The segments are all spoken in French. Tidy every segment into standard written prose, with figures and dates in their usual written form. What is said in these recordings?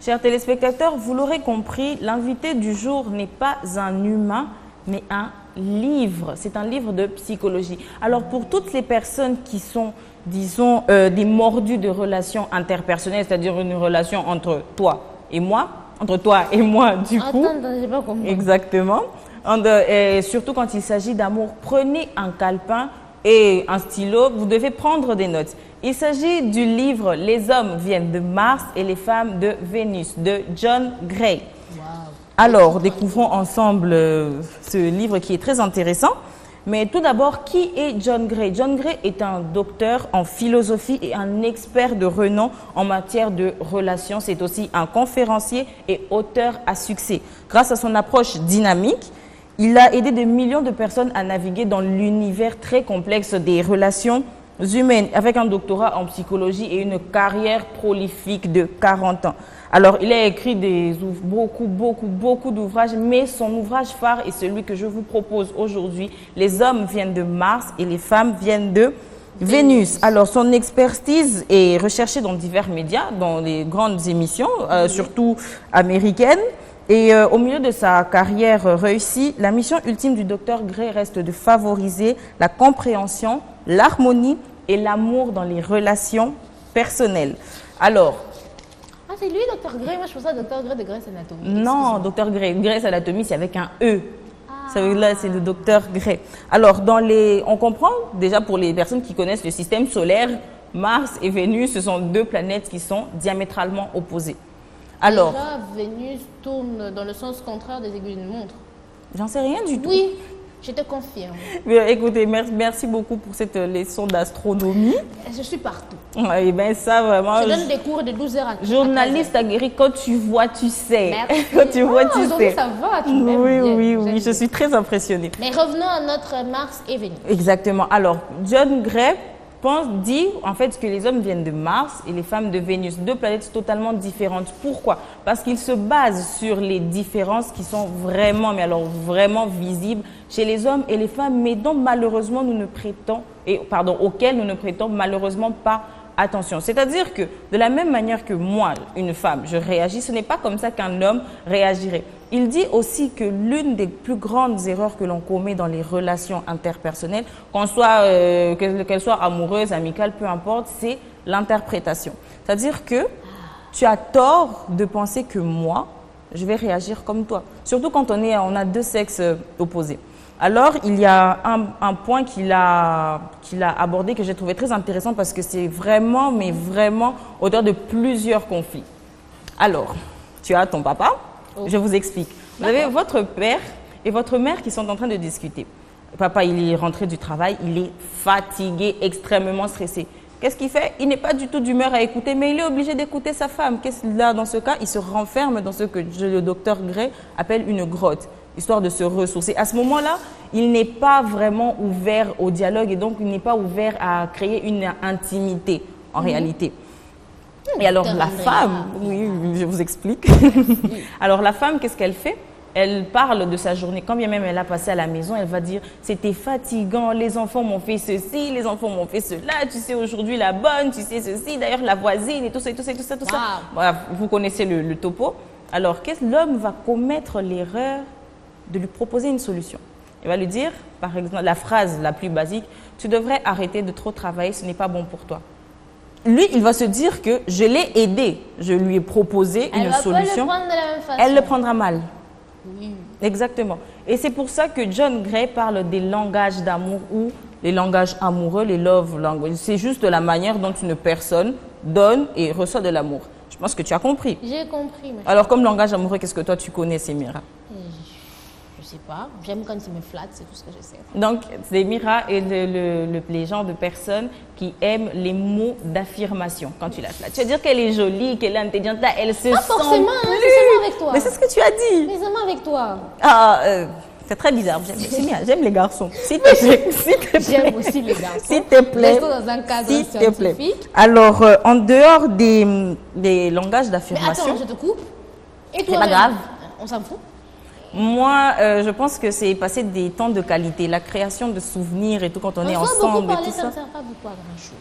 Chers téléspectateurs, vous l'aurez compris, l'invité du jour n'est pas un humain, mais un livre. C'est un livre de psychologie. Alors, pour toutes les personnes qui sont, disons, des mordus de relations interpersonnelles, c'est-à-dire une relation entre toi et moi, du coup. Attends, j'ai pas compris. Exactement. Et surtout quand il s'agit d'amour, prenez un calepin et un stylo, vous devez prendre des notes. Il s'agit du livre « Les hommes viennent de Mars et les femmes de Vénus » de John Gray. Wow. Alors, découvrons ensemble ce livre qui est très intéressant. Mais tout d'abord, qui est John Gray? John Gray est un docteur en philosophie et un expert de renom en matière de relations. C'est aussi un conférencier et auteur à succès. Grâce à son approche dynamique, il a aidé des millions de personnes à naviguer dans l'univers très complexe des relations humaines, avec un doctorat en psychologie et une carrière prolifique de 40 ans. Alors, il a écrit beaucoup d'ouvrages, mais son ouvrage phare est celui que je vous propose aujourd'hui. Les hommes viennent de Mars et les femmes viennent de Vénus. Alors, son expertise est recherchée dans divers médias, dans les grandes émissions, surtout américaines. Et au milieu de sa carrière réussie, la mission ultime du docteur Gray reste de favoriser la compréhension, l'harmonie et l'amour dans les relations personnelles. Alors, ah, c'est lui, Dr. Gray? Moi, je pensais Dr. Gray de Grey's Anatomy. non, Dr. Gray. Grey's Anatomy, c'est avec un E. Là, c'est le docteur Gray. Alors, on comprend déjà pour les personnes qui connaissent le système solaire, Mars et Vénus, ce sont deux planètes qui sont diamétralement opposées. Alors, déjà, Vénus tourne dans le sens contraire des aiguilles d'une montre. J'en sais rien du tout. Oui, je te confirme. Écoutez, merci beaucoup pour cette leçon d'astronomie. Je suis partout. Et bien ça, vraiment... Je donne des cours de 12 heures à 13 Journaliste aguerri, quand tu vois, tu sais. Merci. Quand tu vois, tu sais. Ça va, tu m'aimes bien. Oui, je suis très impressionnée. Mais revenons à notre Mars et Vénus. Exactement. Alors, John Gray dit en fait que les hommes viennent de Mars et les femmes de Vénus, deux planètes totalement différentes. Pourquoi? Parce qu'il se base sur les différences qui sont vraiment, mais alors vraiment visibles chez les hommes et les femmes, mais dont malheureusement auxquelles nous ne prêtons malheureusement pas attention. C'est-à-dire que de la même manière que moi, une femme, je réagis, ce n'est pas comme ça qu'un homme réagirait. Il dit aussi que l'une des plus grandes erreurs que l'on commet dans les relations interpersonnelles, qu'elles soient amoureuses, amicales, peu importe, c'est l'interprétation. C'est-à-dire que tu as tort de penser que moi, je vais réagir comme toi. Surtout quand on a deux sexes opposés. Alors, il y a un point qu'il a abordé que j'ai trouvé très intéressant parce que c'est vraiment, mais vraiment, auteur de plusieurs conflits. Alors, tu as ton papa, je vous explique. Vous avez votre père et votre mère qui sont en train de discuter. Papa, il est rentré du travail, il est fatigué, extrêmement stressé. Qu'est-ce qu'il fait? Il n'est pas du tout d'humeur à écouter, mais il est obligé d'écouter sa femme. Qu'est-ce qu'il a dans ce cas? Il se renferme dans ce que le docteur Gray appelle une grotte, histoire de se ressourcer. À ce moment-là, il n'est pas vraiment ouvert au dialogue et donc il n'est pas ouvert à créer une intimité en réalité. Et alors la femme, oui, je vous explique. Alors la femme, qu'est-ce qu'elle fait? Elle parle de sa journée, quand bien même elle a passé à la maison, elle va dire « c'était fatigant, les enfants m'ont fait ceci, les enfants m'ont fait cela, tu sais aujourd'hui la bonne, tu sais ceci, d'ailleurs la voisine et tout ça, tout ça, tout ça, tout ça. » Voilà, vous connaissez le topo. Alors l'homme va commettre l'erreur de lui proposer une solution. Il va lui dire, par exemple, la phrase la plus basique, « tu devrais arrêter de trop travailler, ce n'est pas bon pour toi. » Lui, il va se dire que je l'ai aidé, je lui ai proposé une solution. Elle va pas le prendre de la même façon. Elle le prendra mal. Oui. Exactement. Et c'est pour ça que John Gray parle des langages d'amour ou les langages amoureux, les love languages. C'est juste la manière dont une personne donne et reçoit de l'amour. Je pense que tu as compris. J'ai compris. Alors, comme langage amoureux, qu'est-ce que toi tu connais, Semira? Je sais pas. J'aime quand tu me flattes, c'est tout ce que je sais. Donc, Semira est les genres de personnes qui aiment les mots d'affirmation quand tu la flattes. Tu veux dire qu'elle est jolie, qu'elle est intelligente, là, elle se pas sent forcément, plus. c'est seulement avec toi. Mais c'est ce que tu as dit. Mais seulement avec toi. C'est très bizarre. J'aime les garçons. S'il te plaît. J'aime aussi les garçons. S'il te plaît. Restons dans un cadre scientifique. Alors, en dehors des langages d'affirmation. Mais attends, je te coupe. Et toi, c'est pas grave. On s'en fout. Moi, je pense que c'est passer des temps de qualité, la création de souvenirs et tout quand on est ensemble et tout ça. Ça ne sert pas beaucoup à grand-chose.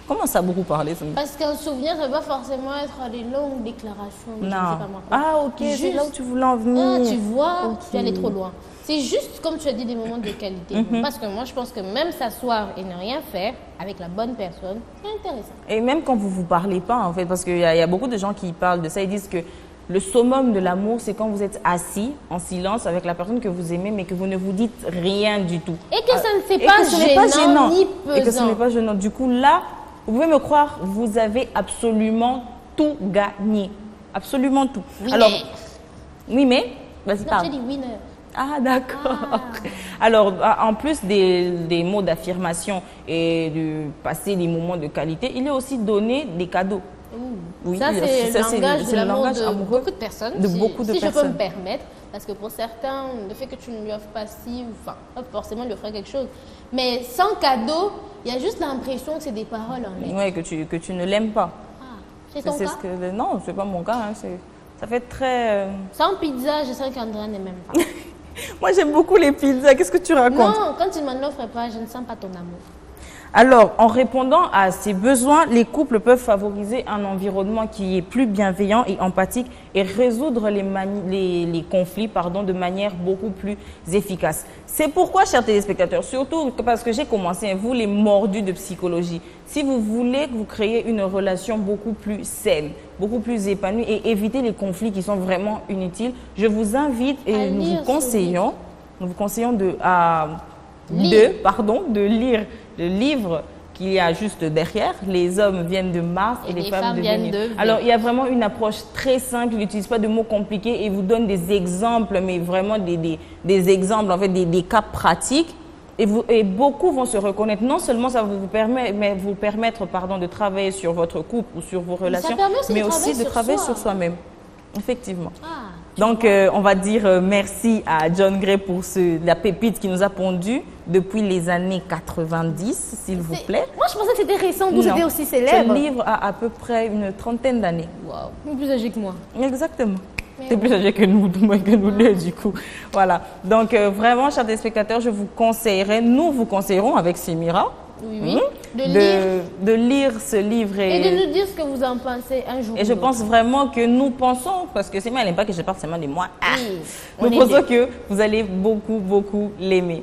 Comment ça, beaucoup parler? Parce qu'un souvenir, ça ne va pas forcément être des longues déclarations. Je ne sais Non. pas moi. Ah, ok, c'est Juste- là où tu voulais en venir. Ah, tu vois, Ok. tu es allé trop loin. C'est juste, comme tu as dit, des moments de qualité. Parce que moi, je pense que même s'asseoir et ne rien faire avec la bonne personne, c'est intéressant. Et même quand vous ne vous parlez pas, en fait, parce qu'il y a beaucoup de gens qui parlent de ça, ils disent que le summum de l'amour, c'est quand vous êtes assis en silence avec la personne que vous aimez, mais que vous ne vous dites rien du tout. Et que ça ne Et fait pas que ce n'est pas gênant ni Et que ce n'est pesant. pas gênant. Du coup, là, vous pouvez me croire, vous avez absolument tout gagné. Absolument tout. Oui, Alors, mais- oui, mais, vas-y, Non, parle. j'ai dit winner. Ah, d'accord. Alors, en plus des mots d'affirmation et de passer des moments de qualité, il est aussi donné des cadeaux. Oui, Ça, c'est le langage de c'est le l'amour langage de amoureux beaucoup de personnes. de si, beaucoup de si je peux personnes. me permettre, parce que pour certains, le fait que tu ne lui offres pas ci, enfin, pas forcément lui offrir quelque chose, mais sans cadeau, il y a juste l'impression que c'est des paroles en l'air. Ouais, que tu ne l'aimes pas. Ah, c'est ton cas? Non, c'est pas mon cas. Hein, ça fait très. Sans pizza, je sais qu'Andrea n'aime même pas. Moi, j'aime beaucoup les pizzas. Qu'est-ce que tu racontes? Non, quand tu ne m'en offres pas, je ne sens pas ton amour. Alors, en répondant à ces besoins, les couples peuvent favoriser un environnement qui est plus bienveillant et empathique et résoudre les conflits de manière beaucoup plus efficace. C'est pourquoi, chers téléspectateurs, surtout parce que j'ai commencé, vous les mordus de psychologie, si vous voulez que vous créez une relation beaucoup plus saine, beaucoup plus épanouie et éviter les conflits qui sont vraiment inutiles, je vous invite À et nous lire vous ce conseillons, de lire le livre qu'il y a juste derrière. Les hommes viennent de Mars et les femmes de viennent Vénus. de Vénus. Alors, il y a vraiment une approche très simple. Il n'utilise pas de mots compliqués et vous donne des exemples, mais vraiment des exemples, en fait, des cas pratiques. Et beaucoup vont se reconnaître. Non seulement ça va vous permettre de travailler sur votre couple ou sur vos relations, permet aussi de mais aussi travailler de sur travailler soi. sur soi-même. Effectivement. Ah, Donc, on va dire merci à John Gray pour la pépite qui nous a pondu depuis les années 90, s'il vous plaît. moi, je pensais que c'était récent, d'où c'était Non. aussi célèbre. Ce livre a à peu près une trentaine d'années. Waouh, plus âgé que moi. Exactement. Mais Tu es plus âgé que nous deux, du coup. Voilà. Donc, vraiment, chers téléspectateurs, nous vous conseillerons avec Semira Oui. De lire de lire ce livre. et de nous dire ce que vous en pensez un jour. Et je pense vraiment que nous pensons, parce que Semira, elle n'aime pas que je parle seulement de moi. Oui, Nous on est pensons deux. que vous allez beaucoup, beaucoup l'aimer.